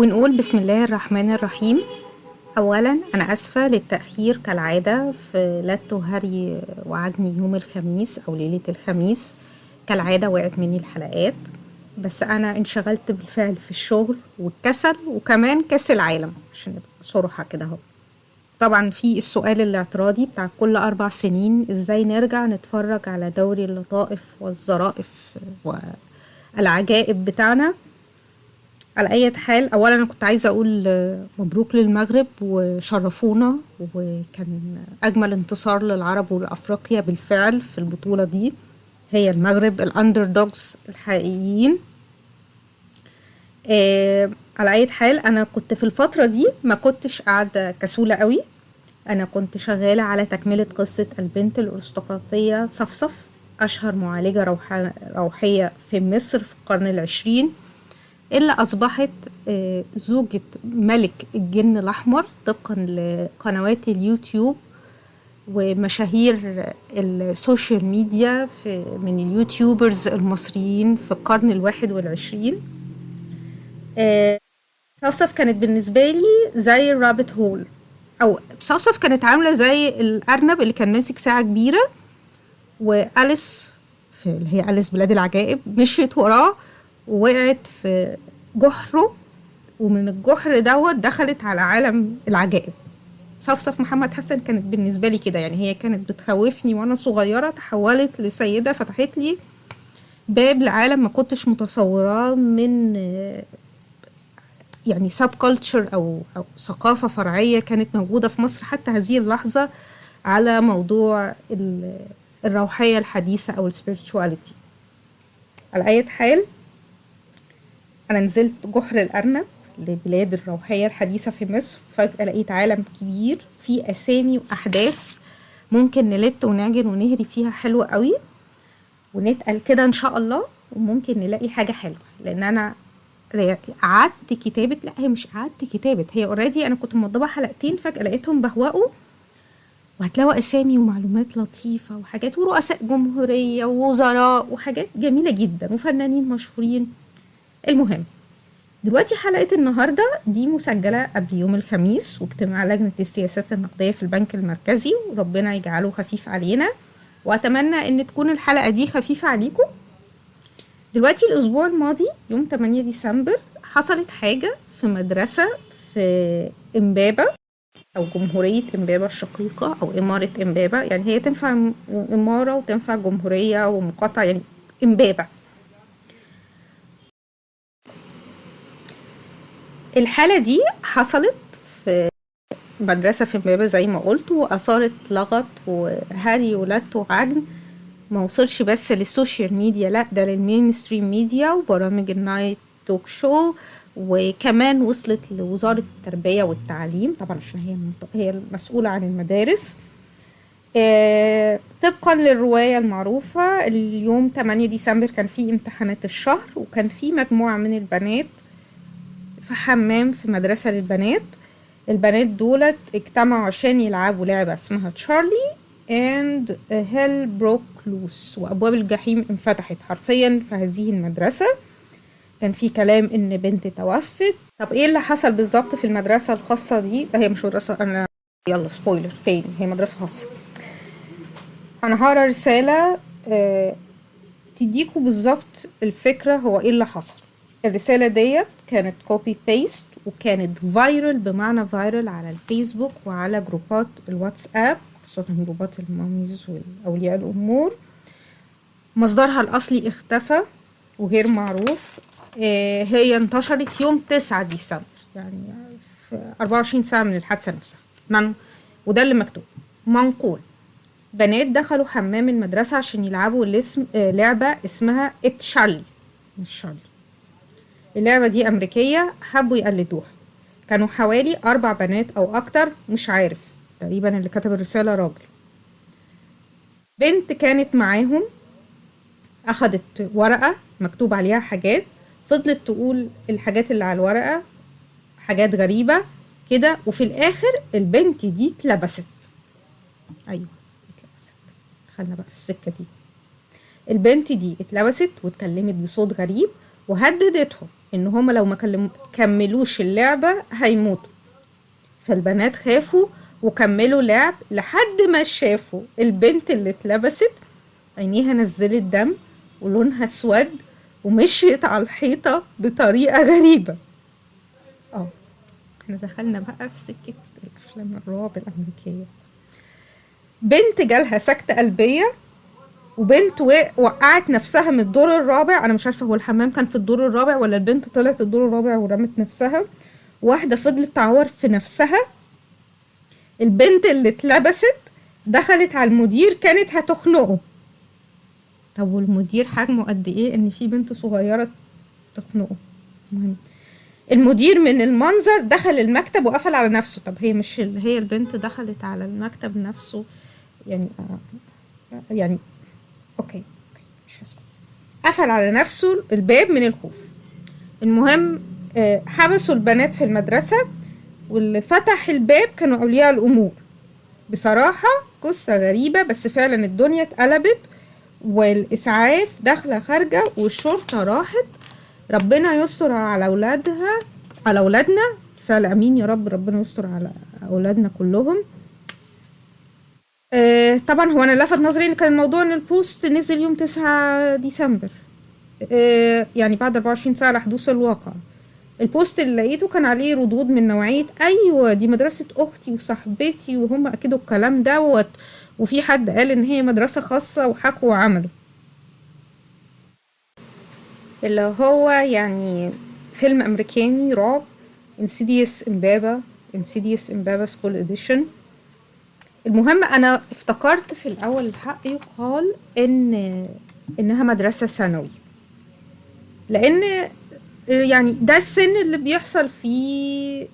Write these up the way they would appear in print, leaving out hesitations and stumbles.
ونقول بسم الله الرحمن الرحيم. أولا أنا أسفة للتأخير كالعادة في لاتو هري وعجني يوم الخميس أو ليلة الخميس. كالعادة وقعت مني الحلقات، بس أنا انشغلت بالفعل في الشغل والكسل وكمان كاس العالم عشان نبقى صراحة كده اهو. طبعا في السؤال الاعتراضي بتاع كل 4 سنين، ازاي نرجع نتفرج على دوري اللطائف والظرائف والعجائب بتاعنا. على أي حال، أولا أنا كنت عايزة أقول مبروك للمغرب وشرفونا، وكان أجمل انتصار للعرب والأفريقيا بالفعل في البطولة دي. هي المغرب الأندر دوجز الحقيقيين. على أي حال، أنا كنت في الفترة دي ما كنتش قاعدة كسولة قوي. أنا كنت شغالة على تكملة قصة البنت الأرستقراطية صفصف، أشهر معالجة روحية في مصر في القرن العشرين، اللي أصبحت زوجة ملك الجن الأحمر طبقا لقنوات اليوتيوب ومشاهير السوشيال ميديا من اليوتيوبرز المصريين في القرن 21. صفصف كانت بالنسبة لي زي الرابت هول، أو صفصف كانت عاملة زي الأرنب اللي كان ماسك ساعة كبيرة، وأليس اللي هي أليس بلاد العجائب مشيت وراه ووقعت في جحره، ومن الجحر دوت دخلت على عالم العجائب. صفصف محمد حسن كانت بالنسبة لي كده، يعني هي كانت بتخوفني وأنا صغيرة، تحولت لسيدة فتحت لي باب لعالم ما كنتش متصوراه من يعني ساب كولتشر أو ثقافة فرعية كانت موجودة في مصر حتى هذه اللحظة على موضوع الروحية الحديثة أو السبيريتشواليتي. على أي حال، أنا نزلت جحر الأرنب لبلاد الروحية الحديثة في مصر، فجأة لقيت عالم كبير فيه أسامي وأحداث ممكن نلت ونعجن ونهري فيها حلو قوي، ونتقل كده إن شاء الله، وممكن نلاقي حاجة حلوة. لأن أنا قعدت كتابة، لا هي مش قعدت كتابة، هي اوريدي أنا كنت موضبة حلقتين فجأة لقيتهم بهوأوا، وهتلاقوا أسامي ومعلومات لطيفة وحاجات ورؤساء جمهورية ووزراء وحاجات جميلة جدا وفنانين مشهورين. المهم، دلوقتي حلقة النهاردة دي مسجلة قبل يوم الخميس واجتماع لجنة السياسات النقدية في البنك المركزي، وربنا يجعله خفيف علينا، وأتمنى أن تكون الحلقة دي خفيفة عليكم. دلوقتي الأسبوع الماضي يوم 8 ديسمبر حصلت حاجة في مدرسة في إمبابة أو جمهورية إمبابة الشقيقة أو إمارة إمبابة، يعني هي تنفع إمارة وتنفع جمهورية ومقاطعة، يعني إمبابة. الحالة دي حصلت في مدرسة في إمبابة زي ما قلت، وأثارت لغط وهري ولت وعجن، ما وصلش بس للسوشيال ميديا، لا ده للمينستريم ميديا وبرامج النايت توك شو، وكمان وصلت لوزارة التربية والتعليم طبعا عشان هي المسؤولة عن المدارس. طبقا للرواية المعروفة، اليوم 8 ديسمبر كان في امتحانات الشهر، وكان في مجموعة من البنات في حمام في مدرسة للبنات. البنات دولت اجتمعوا عشان يلعبوا لعبة اسمها تشارلي and هيل بروك لوس، وأبواب الجحيم انفتحت حرفيا في هذه المدرسة. كان في كلام ان بنت توفت. طب ايه اللي حصل بالظبط في المدرسة الخاصة دي؟ هي مش مدرسة، انا يلا سبويلر تاني، هي مدرسة خاصة. انا هقرا رسالة تديكوا بالظبط الفكرة هو ايه اللي حصل. الرسالة ديت كانت كوبي بيست، وكانت فايرل بمعنى فايرل على الفيسبوك وعلى جروبات الواتساب، خاصة جروبات الماميز والأولياء الأمور. مصدرها الأصلي اختفى وغير معروف. هي انتشرت يوم 9 ديسمبر، يعني في 24 ساعة من الحادثة نفسها. وده اللي مكتوب منقول: بنات دخلوا حمام المدرسة عشان يلعبوا لعبة اسمها تشارلي، مش شارلي. اللعبة دي أمريكية، حبوا يقلدوها. كانوا حوالي 4 بنات أو أكتر، مش عارف، تقريبا اللي كتب الرسالة راجل. بنت كانت معاهم أخدت ورقة مكتوب عليها حاجات، فضلت تقول الحاجات اللي على الورقة حاجات غريبة كده، وفي الآخر البنت دي اتلبست. أيوة اتلبست، دخلنا بقى في السكة دي. البنت دي اتلبست واتكلمت بصوت غريب وهددتهم ان هما لو ما كملوش اللعبة هيموتوا. فالبنات خافوا وكملوا لعب لحد ما شافوا البنت اللي اتلبست عينيها نزلت دم ولونها اسود ومشيت على الحيطة بطريقة غريبة. احنا دخلنا بقى في سكة الافلام الرعب الامريكية. بنت جالها سكتة قلبية، وبنت وقعت نفسها من الدور الرابع. انا مش عارفة هو الحمام كان في الدور الرابع ولا البنت طلعت الدور الرابع ورمت نفسها. واحدة فضلت تعور في نفسها. البنت اللي اتلبست دخلت على المدير كانت هتخنقه. طب والمدير حجمه قد ايه ان في بنت صغيرة تخنقه؟ مهم. المدير من المنظر دخل المكتب وقفل على نفسه. طب هي مش هي البنت دخلت على المكتب نفسه يعني يعني اوكي مش هسكت. قفل على نفسه الباب من الخوف. المهم حبسوا البنات في المدرسة، واللي فتح الباب كانوا أولياء الأمور. بصراحة قصة غريبة، بس فعلا الدنيا اتقلبت والإسعاف داخلة خارجة والشرطة راحت. ربنا يستر على أولادها، على أولادنا. فعلا أمين يا رب، ربنا يستر على أولادنا كلهم. طبعا هو أنا لفت نظري إن كان الموضوع إن البوست نزل يوم 9 ديسمبر، يعني بعد 24 ساعة لحدوث الواقع. البوست اللي لقيته كان عليه ردود من نوعية أيوة دي مدرسة أختي وصاحبتي وهم أكيدوا الكلام دوت، وفي حد قال إن هي مدرسة خاصة وحكوا وعملوا. اللي هو يعني فيلم أمريكاني رعب، Insidious Imbaba School Edition. المهم أنا افتكرت في الأول الحق يقال إنها مدرسة ثانوي، لأن يعني ده السن اللي بيحصل فيه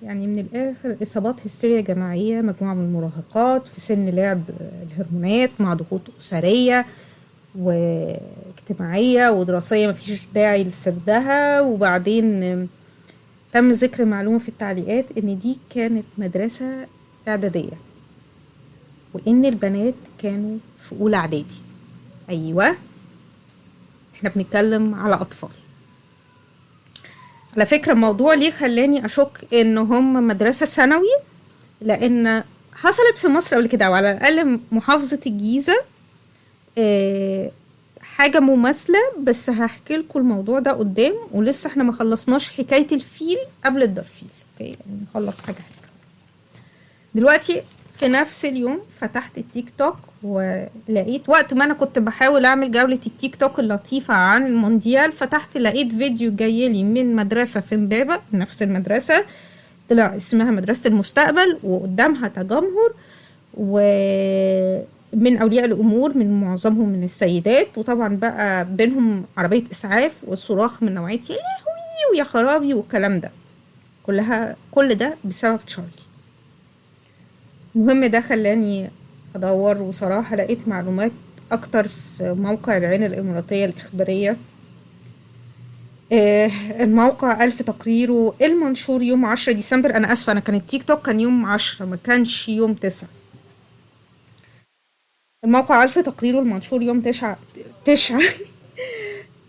يعني من الآخر إصابات هستيريا جماعية، مجموعة من المراهقات في سن لعب الهرمونات مع ضغوط أسرية واجتماعية ودراسية مفيش داعي لسردها. وبعدين تم ذكر معلومة في التعليقات إن دي كانت مدرسة إعدادية وإن البنات كانوا في أولى إعدادي. أيوة إحنا بنتكلم على أطفال. على فكرة الموضوع ليه خلاني أشك إن هم مدرسة ثانوي، لأن حصلت في مصر قبل كده وعلى الأقل محافظة الجيزة حاجة مماثلة، بس هحكي لكم الموضوع ده قدام. ولسه احنا ما خلصناش حكاية الفيل قبل الدرفيل، اوكي يعني نخلص حاجة. دلوقتي في نفس اليوم فتحت التيك توك ولقيت وقت ما انا كنت بحاول اعمل جولة التيك توك اللطيفة عن المونديال، فتحت لقيت فيديو جايلي من مدرسة في امبابة، نفس المدرسة طلع اسمها مدرسة المستقبل، وقدامها تجمهر ومن أولياء الأمور من معظمهم من السيدات، وطبعا بقى بينهم عربية إسعاف وصراخ من نوعية يا لهوي ويا خرابي والكلام ده كل ده بسبب تشارلي. المهم ده خلاني أدور، وصراحة لقيت معلومات أكتر في موقع العين الإماراتية الإخبارية. الموقع ألف تقريره المنشور يوم 10 ديسمبر. أنا أسفة، أنا كان التيك توك كان يوم 10 ما كانش يوم 9. الموقع ألف تقريره المنشور يوم 9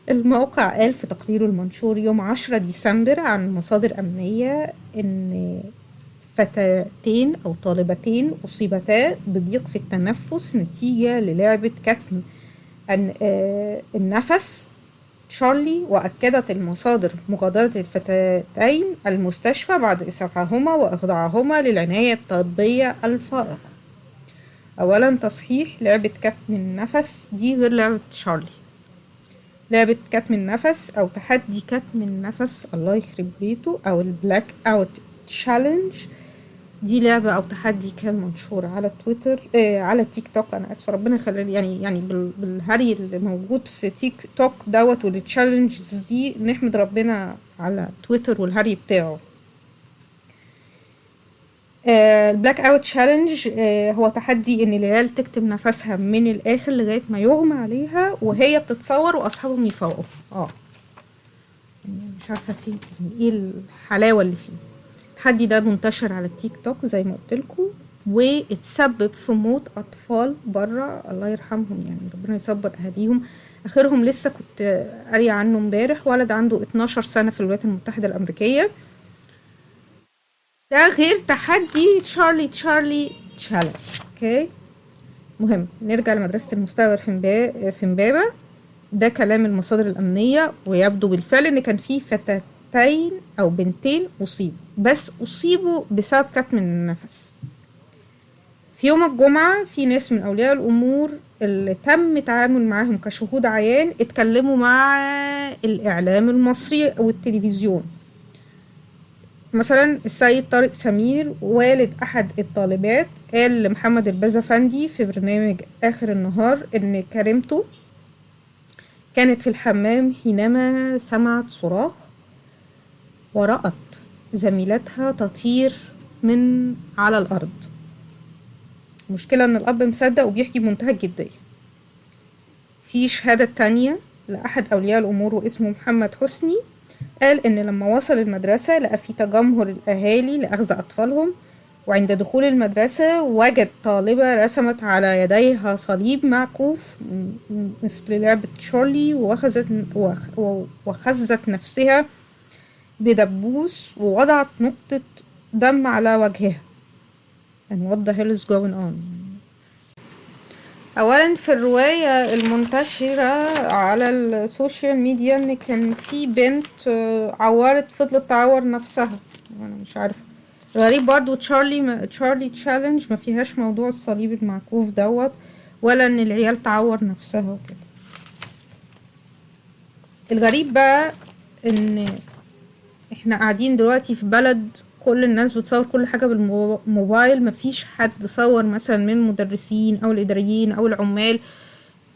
الموقع ألف تقريره المنشور يوم 10 ديسمبر عن مصادر أمنية إن فتاتين أو طالبتين أصيبتا بضيق في التنفس نتيجة للعبة كتم النفس تشارلي. وأكدت المصادر مغادرة الفتاتين المستشفى بعد إسعافهما وإخضاعهما للعناية الطبية الفائقة. أولا تصحيح، لعبة كتم النفس دي غير لعبة تشارلي. لعبة كتم النفس أو تحدي كتم النفس الله يخرب بيته أو البلاك أوت تشالنج دي لعبة أو تحدي كان منشور على تويتر على التيك توك. أنا أسفة ربنا يخليني يعني بالهري اللي موجود في تيك توك دوت والتشالنجز دي نحمد ربنا على تويتر والهري بتاعه. البلاك اوت تشالنج هو تحدي ان العيال تكتم نفسها من الاخر لغايه ما يغمى عليها وهي بتتصور واصحابهم يفوقوا. يعني مش عارفه فين يعني ايه الحلاوه اللي فيه. التحدي ده منتشر على التيك توك زي ما قلت لكم، واتسبب في موت أطفال بره، الله يرحمهم يعني، ربنا يصبر أهاليهم. آخرهم لسه كنت قارية عنه امبارح، ولد عنده 12 سنة في الولايات المتحدة الأمريكية. ده غير تحدي تشارلي تشالنج. اوكي، مهم نرجع لمدرسة المستقبل في امبابة. ده كلام المصادر الأمنية، ويبدو بالفعل إن كان في فتاتين أو بنتين أصيبوا، بس أصيبوا بسبب كتم النفس. في يوم الجمعة في ناس من أولياء الأمور اللي تم التعامل معاهم كشهود عيان اتكلموا مع الإعلام المصري والتلفزيون. مثلا السيد طارق سمير والد أحد الطالبات قال لمحمد البازافندي في برنامج آخر النهار إن كريمته كانت في الحمام حينما سمعت صراخ ورأت زميلتها تطير من على الأرض. المشكلة إن الأب مصدق وبيحكي بمنتهى الجدية. في شهادة تانية لأحد أولياء الأمور واسمه محمد حسني، قال إن لما وصل المدرسة لقى في تجمهر الأهالي لأخذ أطفالهم، وعند دخول المدرسة وجد طالبة رسمت على يديها صليب معكوف مثل لعبة تشارلي، وخزت نفسها بدبوس ووضعت نقطة دم على وجهها. يعني what the hell is going on؟ اولا في الرواية المنتشرة على السوشيال ميديا ان كان في بنت عورت، فضلت تعور نفسها، انا مش عارفة. غريب برضو تشارلي تشالنج ما فيهاش موضوع الصليب المعكوف دوت، ولا ان العيال تعور نفسها وكده. الغريب بقى ان احنا قاعدين دلوقتي في بلد كل الناس بتصور كل حاجة بالموبايل، مفيش حد صور مثلا من المدرسين او الاداريين او العمال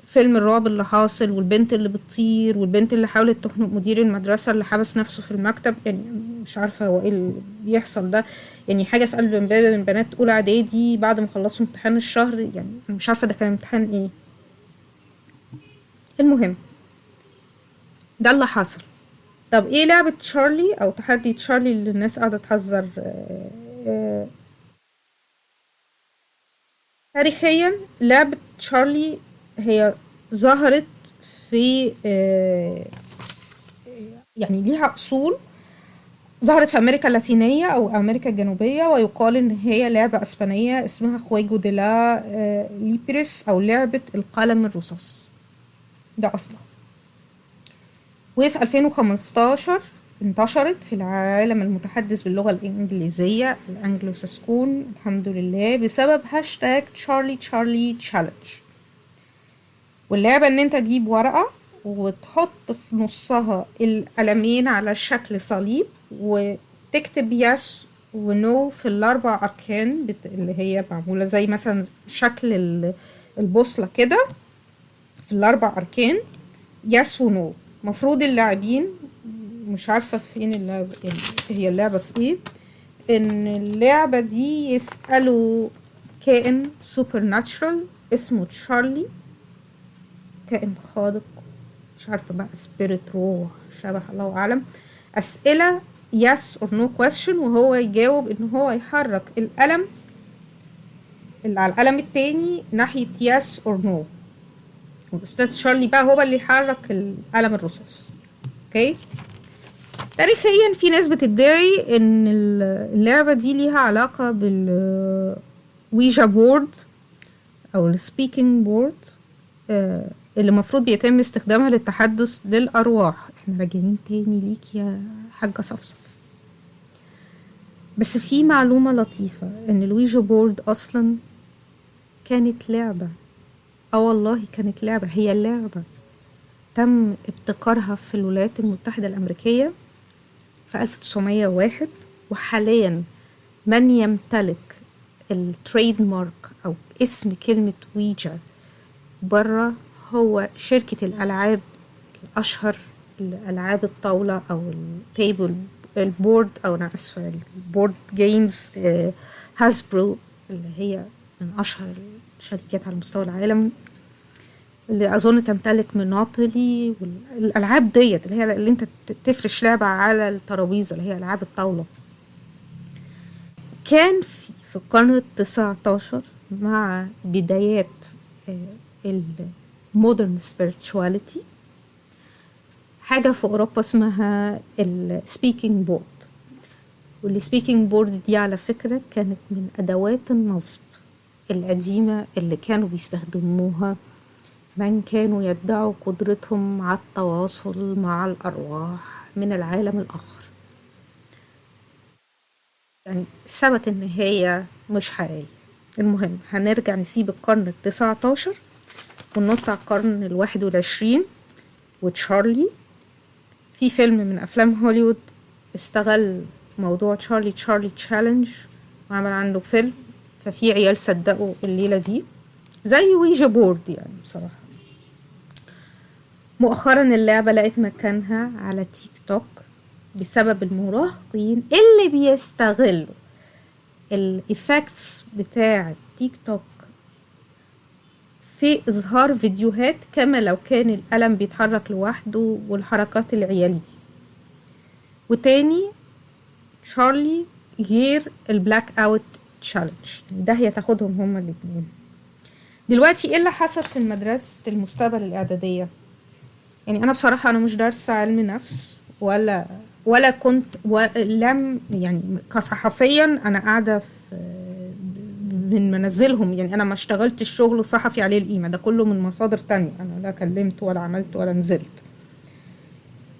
فيلم الرعب اللي حاصل، والبنت اللي بتطير، والبنت اللي حاولت تخنق مدير المدرسة اللي حبس نفسه في المكتب. يعني مش عارفة هو ايه اللي بيحصل ده، يعني حاجة في قلب من بنات اولى اعدادي بعد ما خلصوا امتحان الشهر. يعني مش عارفة ده كان امتحان ايه. المهم ده اللي حصل. طب ايه لعبة تشارلي او تحدي تشارلي اللي الناس قاعدة تهزر؟ تاريخيا لعبة تشارلي هي ظهرت في يعني ليها أصول، ظهرت في أمريكا اللاتينية أو أمريكا الجنوبية، ويقال إن هي لعبة أسبانية اسمها خويجو دي لا ليبريس أو لعبة القلم الرصاص. ده أصلا. وفي 2015 انتشرت في العالم المتحدث باللغة الإنجليزية الأنجلو ساسكون الحمد لله بسبب هاشتاج تشارلي تشالنج. واللعبة ان انت تجيب ورقة وتحط في نصها القلمين على شكل صليب، وتكتب يس ونو في الاربع اركان اللي هي معمولة زي مثلا شكل البوصلة كده في الاربع اركان، يس ونو. مفروض اللاعبين، مش عارفة فين اللعبة، يعني هي اللعبة في ايه، ان اللعبة دي يسألوا كائن سوبر ناتشرال اسمه تشارلي، كائن خارق، مش عارفة بقى سبيريت، روح، شبح، الله أعلم، أسئلة yes or no question، وهو يجاوب إن هو يحرك القلم اللي على القلم التاني ناحية yes or no، والأستاذ شارلي بقى هو اللي يحرك القلم الرصاص. اوكي. تاريخيا في ناس بتدعي إن اللعبة دي ليها علاقة بالويجا بورد أو السبيكينج بورد اللي مفروض بيتم استخدامها للتحدث للأرواح. احنا راجعين تاني ليك يا حاجة صفصف. بس في معلومة لطيفة ان الويجا بورد اصلا كانت لعبة. والله كانت لعبة. هي اللعبة تم ابتكارها في الولايات المتحدة الأمريكية في 1901، وحاليا من يمتلك التريد مارك أو اسم كلمة ويجا برا هو شركة الألعاب الأشهر، الألعاب الطاولة أو التيبل البورد، أو أنا أسفة البورد جيمز، هاسبرو، اللي هي من أشهر الشركات على مستوى العالم، اللي أظن تمتلك مونوبولي والألعاب ديت اللي هي اللي أنت تفرش لعبة على الترابيزة اللي هي ألعاب الطاولة. كان في القرن ال19 مع بدايات المودرن spirituality حاجة في أوروبا اسمها السبيكينج بورد. والسبيكينج بورد دي على فكرة كانت من أدوات النصب القديمة اللي كانوا بيستخدموها من كانوا يدعوا قدرتهم على التواصل مع الأرواح من العالم الآخر. يعني ثبت إن هي مش حقيقية. المهم هنرجع نسيب القرن ال19 وننط على القرن ال21 وتشارلي. في فيلم من أفلام هوليوود استغل موضوع تشارلي تشالنج وعمل عنه فيلم، ففي عيال صدقوا الليلة دي زي ويجا بورد يعني بصراحة. مؤخرا اللعبة لقت مكانها على تيك توك بسبب المراهقين اللي بيستغلوا الإفكتس بتاع تيك توك في إظهار فيديوهات كما لو كان القلم بيتحرك لوحده والحركات العيالي دي. وتاني تشارلي غير البلاك اوت تشالنج، ده هي تاخدهم هما الاتنين. دلوقتي ايه اللي حصل في مدرسة المستقبل الإعدادية؟ يعني أنا بصراحة أنا مش دارسة علم نفس ولا كنت ولم يعني كصحفيا أنا قاعدة في من منزلهم، يعني أنا ما اشتغلت الشغل صحفي عليه القيمة، ده كله من مصادر تانية، أنا لا كلمت ولا عملت ولا نزلت.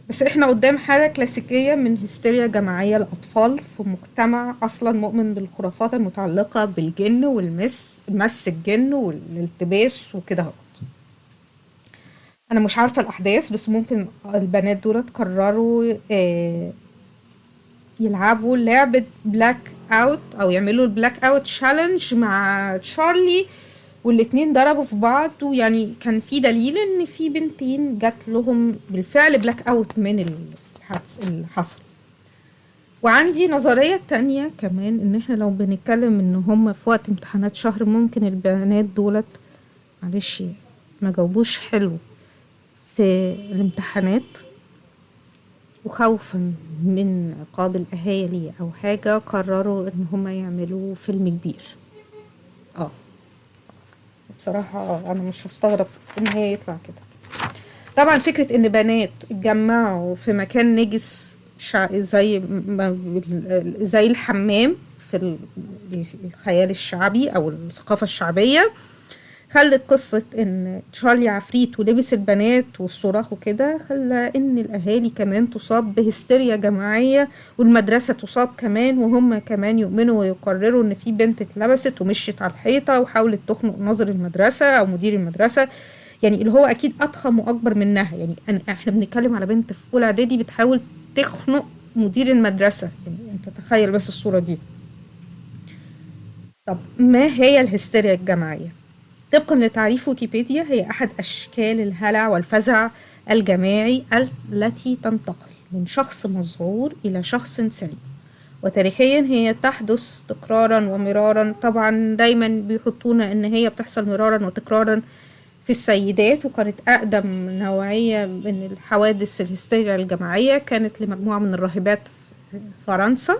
بس احنا قدام حالة كلاسيكية من هستيريا جماعية لأطفال في مجتمع أصلا مؤمن بالخرافات المتعلقة بالجن مس الجن والالتباس وكده. أنا مش عارفة الأحداث، بس ممكن البنات دول قرروا يلعبوا لعبة بلاك اوت أو يعملوا البلاك اوت تشالنج مع تشارلي، والاتنين ضربوا في بعض. ويعني كان في دليل ان في بنتين جات لهم بالفعل بلاك اوت من الحادث اللي حصل. وعندي نظرية تانية كمان، ان احنا لو بنتكلم ان هم في وقت امتحانات شهر ممكن البنات دولت معلش ما جاوبوش حلو في الامتحانات وخوفا من عقاب الاهالي او حاجة قرروا ان هم يعملوا فيلم كبير. بصراحة أنا مش هستغرب إن هي يطلع كده. طبعا فكرة إن بنات اتجمعوا في مكان نجس زي الحمام في الخيال الشعبي أو الثقافة الشعبية خلت قصة إن تشارلي عفريت ولبس البنات والصراخ وكده خلى إن الأهالي كمان تصاب بهستيريا جماعية والمدرسة تصاب كمان، وهم كمان يؤمنوا ويقرروا إن في بنت اتلبست ومشيت على الحيطة وحاولت تخنق ناظر المدرسة أو مدير المدرسة، يعني اللي هو أكيد أضخم وأكبر منها. يعني إحنا بنتكلم على بنت في أولى إعدادي بتحاول تخنق مدير المدرسة، يعني أنت تخيل بس الصورة دي. طب ما هي الهستيريا الجماعية؟ طبقا لتعريف ويكيبيديا هي أحد أشكال الهلع والفزع الجماعي التي تنتقل من شخص مذعور إلى شخص سليم، وتاريخيا هي تحدث تكرارا ومرارا. طبعا دايما بيحطونا إن هي بتحصل مرارا وتكرارا في السيدات، وكانت أقدم نوعية من الحوادث الهستيريا الجماعية كانت لمجموعة من الراهبات في فرنسا.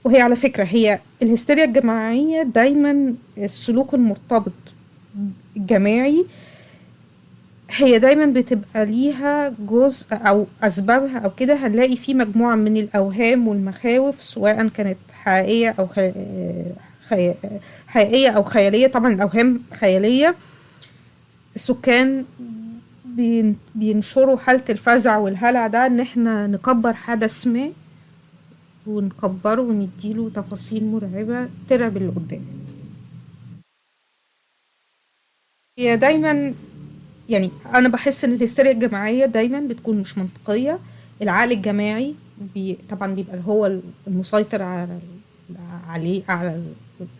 وهي على فكرة هي الهستيريا الجماعية دايما السلوك المرتبط الجماعي هي دايما بتبقى ليها جزء أو أسبابها أو كده هنلاقي فيه مجموعة من الأوهام والمخاوف سواء كانت حقيقية أو خيالية. طبعا الأوهام خيالية، السكان بينشروا حالة الفزع والهلع ده إن احنا نكبر حدث ما ونكبره ونديله تفاصيل مرعبة ترعب اللي قدامه. هي دايما يعني أنا بحس إن الهستيريا الجماعية دايما بتكون مش منطقية. العقل الجماعي طبعا بيبقى هو المسيطر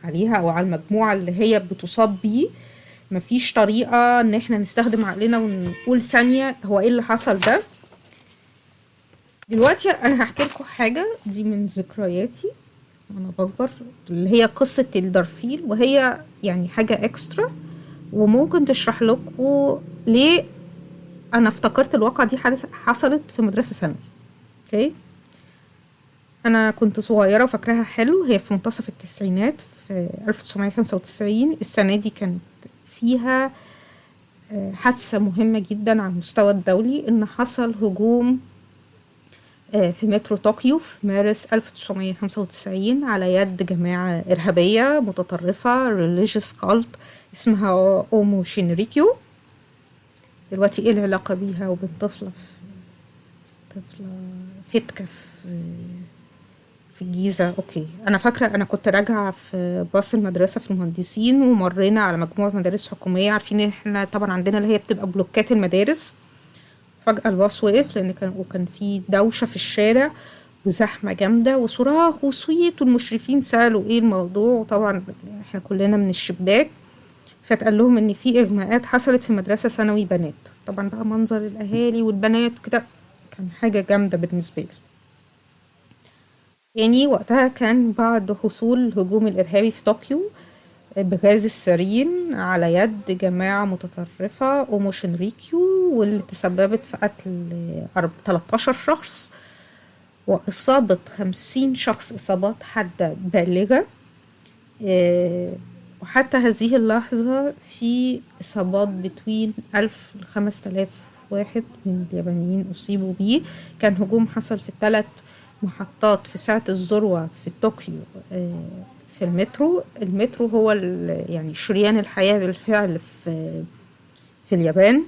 عليها أو على المجموعة اللي هي بتصاب بيه. مفيش طريقة إن احنا نستخدم عقلنا ونقول ثانية هو إيه اللي حصل ده. دلوقتي انا هحكي لكم حاجه دي من ذكرياتي وانا بكبر، اللي هي قصه الدرفيل، وهي يعني حاجه اكسترا وممكن تشرح لكم ليه انا افتكرت الواقعه دي حصلت في مدرسه ثانوي. اوكي، انا كنت صغيره وفاكراها حلو. هي في منتصف التسعينات في 1995. السنه دي كانت فيها حادثه مهمه جدا على المستوى الدولي، ان حصل هجوم في مترو طوكيو في مارس 1995 على يد جماعة إرهابية متطرفة religious cult اسمها أومو شينريكيو. دلوقتي ايه العلاقة بيها وبين طفلة فتكة في الجيزة؟ اوكي، انا فاكرة انا كنت راجعة في باص المدرسة في المهندسين، ومرينا على مجموعة مدارس حكومية. عارفين احنا طبعا عندنا اللي هي بتبقى بلوكات المدارس. فجأة الباص وقف لأن كان في دوشة في الشارع وزحمة جامدة وصراخ وصويت، والمشرفين سألوا ايه الموضوع، وطبعا احنا كلنا من الشباك. فاتقال لهم ان في اغماءات حصلت في مدرسة ثانوي بنات. طبعا بقى منظر الاهالي والبنات وكده كان حاجة جامدة بالنسبة لي. يعني وقتها كان بعد حصول الهجوم الإرهابي في طوكيو بغاز السرين على يد جماعة متطرفة أومو شينريكيو، واللي تسببت في قتل 13 شخص وإصابة 50 شخص إصابات حادة بالغة. وحتى هذه اللحظة في إصابات بين 1000 ل 5000 واحد من اليابانيين أصيبوا بيه. كان هجوم حصل في 3 محطات في ساعة الذروة في طوكيو. في المترو هو يعني شريان الحياة بالفعل في اليابان.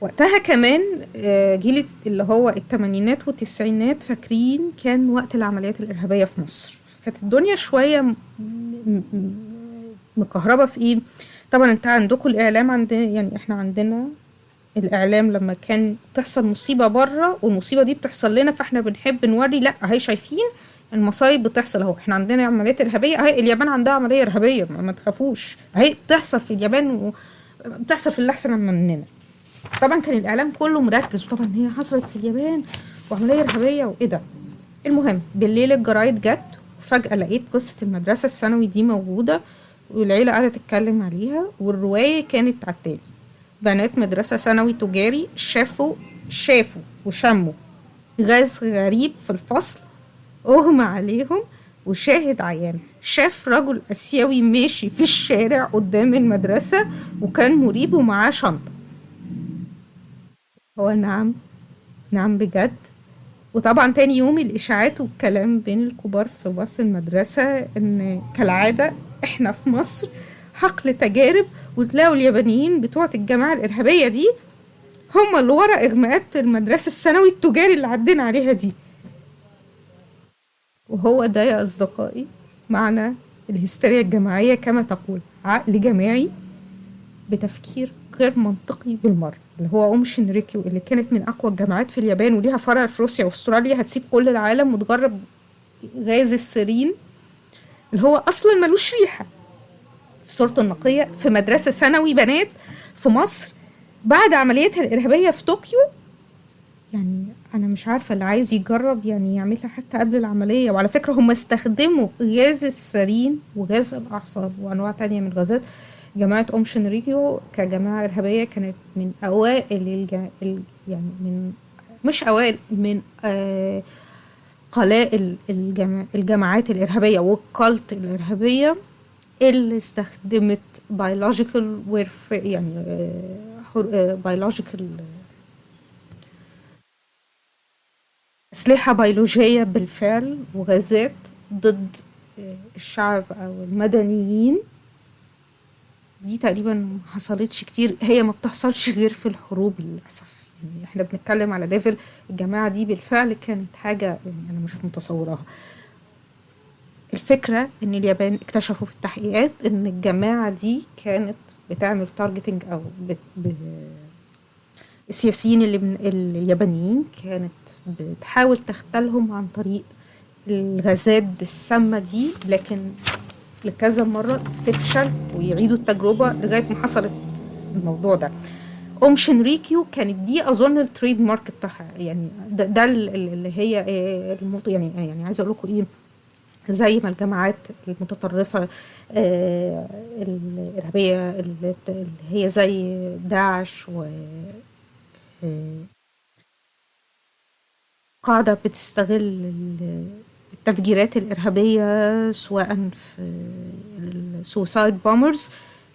وقتها كمان جيل اللي هو التمانينات والتسعينات فاكرين كان وقت العمليات الإرهابية في مصر. كانت الدنيا شوية مكهربة في ايه. طبعا انت عندكم الإعلام، يعني احنا عندنا الإعلام لما كان تحصل مصيبة بره والمصيبة دي بتحصل لنا، فاحنا بنحب نوري لا هي شايفين المصايب بتحصل اهو، احنا عندنا عمليات إرهابية اهي، اليابان عندها عملية إرهابية ما تخافوش اهي بتحصل في اليابان وبتحصل في اللي أحسن مننا. طبعا كان الاعلام كله مركز، وطبعا هي حصلت في اليابان وعمليه ارهابيه وايه ده. المهم بالليل الجرايد جت، وفجاه لقيت قصه المدرسه الثانوي دي موجوده، والعيله قاعده تتكلم عليها. والروايه كانت على التالي: بنات مدرسه ثانوي تجاري شافوا وشموا غاز غريب في الفصل، اغمى عليهم، وشاهد عيان شاف رجل اسيوي ماشي في الشارع قدام المدرسه وكان مريب ومعاه شنطه. هو نعم، نعم بجد. وطبعا تاني يوم الإشاعات والكلام بين الكبار في باص المدرسة إن كالعادة إحنا في مصر حقل تجارب، وتلاقوا اليابانيين بتوع الجماعة الإرهابية دي هم اللي ورا إغماءات المدرسة الثانوي التجاري اللي عدينا عليها دي. وهو ده يا أصدقائي معنى الهستيريا الجماعية، كما تقول عقل جماعي بتفكير غير منطقي بالمرة. اللي هو أم شينريكيو اللي كانت من أقوى الجامعات في اليابان وليها فرع في روسيا واستراليا، هتسيب كل العالم وتجرب غاز السيرين اللي هو أصلا ملوش ريحة في صورته النقية في مدرسة ثانوي بنات في مصر بعد عمليتها الإرهابية في طوكيو. يعني أنا مش عارفة، اللي عايز يجرب يعني يعملها حتى قبل العملية. وعلى فكرة هم استخدموا غاز السرين وغاز الأعصاب وأنواع تانية من الغازات. جماعة أم شينريكيو كجماعة إرهابية كانت من أوائل يعني من مش أوائل، من قلائل الجماعات الإرهابية والكالت الإرهابية اللي استخدمت biological warfare، يعني biological أسلحة بيولوجية بالفعل وغازات ضد الشعب أو المدنيين. دي تقريبا ما حصلتش كتير، هي ما بتحصلش غير في الحروب للأسف. يعني احنا بنتكلم على ليفل الجماعة دي بالفعل كانت حاجة يعني أنا مش متصوراها. الفكرة ان اليابان اكتشفوا في التحقيقات ان الجماعة دي كانت بتعمل تارجتنج او السياسيين اليابانيين كانت بتحاول تختلهم عن طريق الغازات السامة دي، لكن لكذا مرة تفشل ويعيدوا التجربة لغاية ما حصلت الموضوع ده. أم شينريكيو كانت دي أظن التريد مارك بتاعها، يعني ده اللي هي يعني عايزة أقول لكم إيه، زي ما الجماعات المتطرفة الإرهابية اللي هي زي داعش قاعدة بتستغل التفجيرات الإرهابية، سواء في السوسايد بومرز،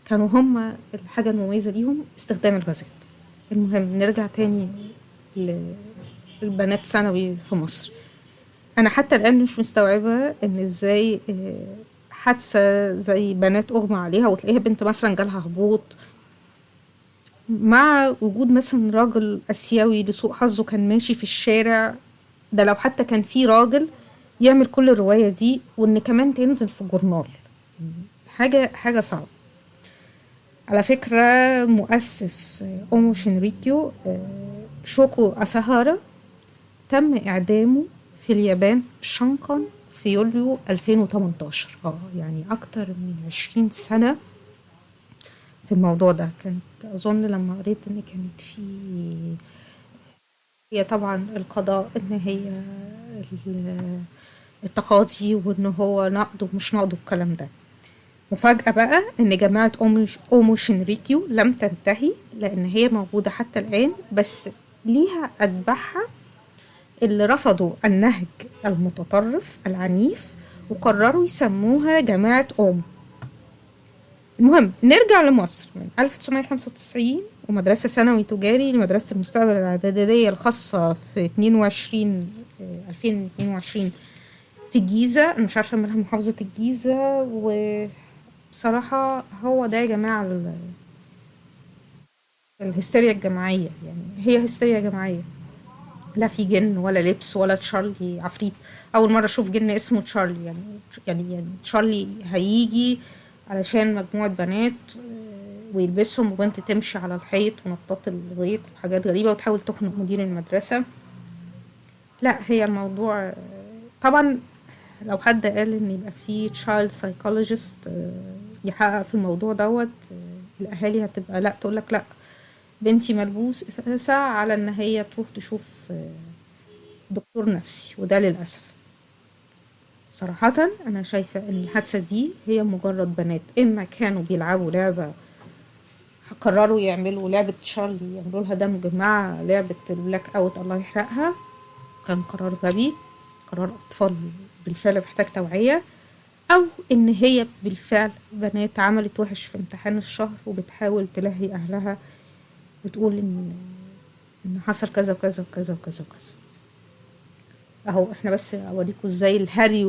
كانوا هم الحاجة المميزة ليهم استخدام الغازات. المهم نرجع تاني للبنات ثانوي في مصر. أنا حتى الآن مش مستوعبة إن إزاي حادثة زي بنات أغمى عليها وتلاقيها بنت مثلا جالها هبوط، مع وجود مثلا راجل آسيوي لسوء حظه كان ماشي في الشارع، ده لو حتى كان في راجل يعمل كل الرواية دي، وإن كمان تنزل في جورنال. حاجة صعبة. على فكرة مؤسس أومو شينريكيو شوكو أساهارا تم إعدامه في اليابان شنقا في يوليو 2018. يعني أكتر من 20 سنة في الموضوع ده. كانت أظن لما قريت إن كانت في، هي طبعا القضاء إن هي التقاضي وإن هو نقد ومش نقد والكلام ده. مفاجأة بقى إن جماعة أومو شينريكيو لم تنتهي، لأن هي موجودة حتى الآن، بس ليها أتباعها اللي رفضوا النهج المتطرف العنيف وقرروا يسموها جماعة أومو. المهم نرجع لمصر من 1995 ومدرسة ثانوي تجاري لمدرسة المستقبل الإعدادية الخاصة في 2022 في الجيزة. أنا مش عارفة مالها محافظة الجيزة. وبصراحة هو ده يا جماعة الهستيريا الجماعية، يعني هي هستيريا جماعية، لا في جن ولا لبس ولا تشارلي عفريت. أول مرة أشوف جن اسمه تشارلي، يعني تشارلي هيجي علشان مجموعة بنات ويلبسهم وبنت تمشي على الحيط ونطاط الغيط وحاجات غريبة وتحاول تخنق مدير المدرسة. لا هي الموضوع طبعا لو حد قال ان يبقى في child psychologist يحقق في الموضوع دوت، الاهالي هتبقى لا تقولك لا بنتي ملبوسة على ان هي تروح تشوف دكتور نفسي، وده للأسف. صراحة انا شايفة ان الحادثة دي هي مجرد بنات اما كانوا بيلعبوا لعبة، قرروا يعملوا لعبة تشارلي يعملوا لها دمج مع لعبة البلاك اوت الله يحرقها، كان قرار غبي، قرار اطفال بالفعل محتاج توعية، او ان هي بالفعل بنات عملت وحش في امتحان الشهر وبتحاول تلهي اهلها وتقول ان حصل كذا وكذا وكذا وكذا وكذا. اهو احنا بس اوريكم ازاي الهري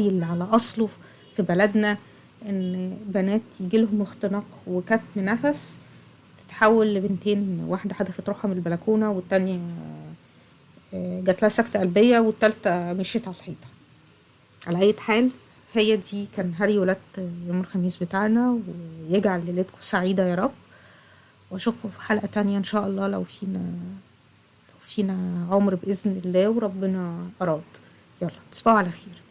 اللي على اصله في بلدنا، ان بنات يجيلهم اختناق وكتم نفس تتحول لبنتين، واحدة حدفت روحها من البلكونة والتانية جات لها سكتة قلبية والتالتة مشيت على الحيطة. على اي حال هي دي كان هري ولاد يوم الخميس بتاعنا، ويجعل ليلتكم سعيدة يا رب، واشوفكم في حلقة تانية ان شاء الله لو فينا عمر بإذن الله وربنا أراد. يلا تصبحوا على خير.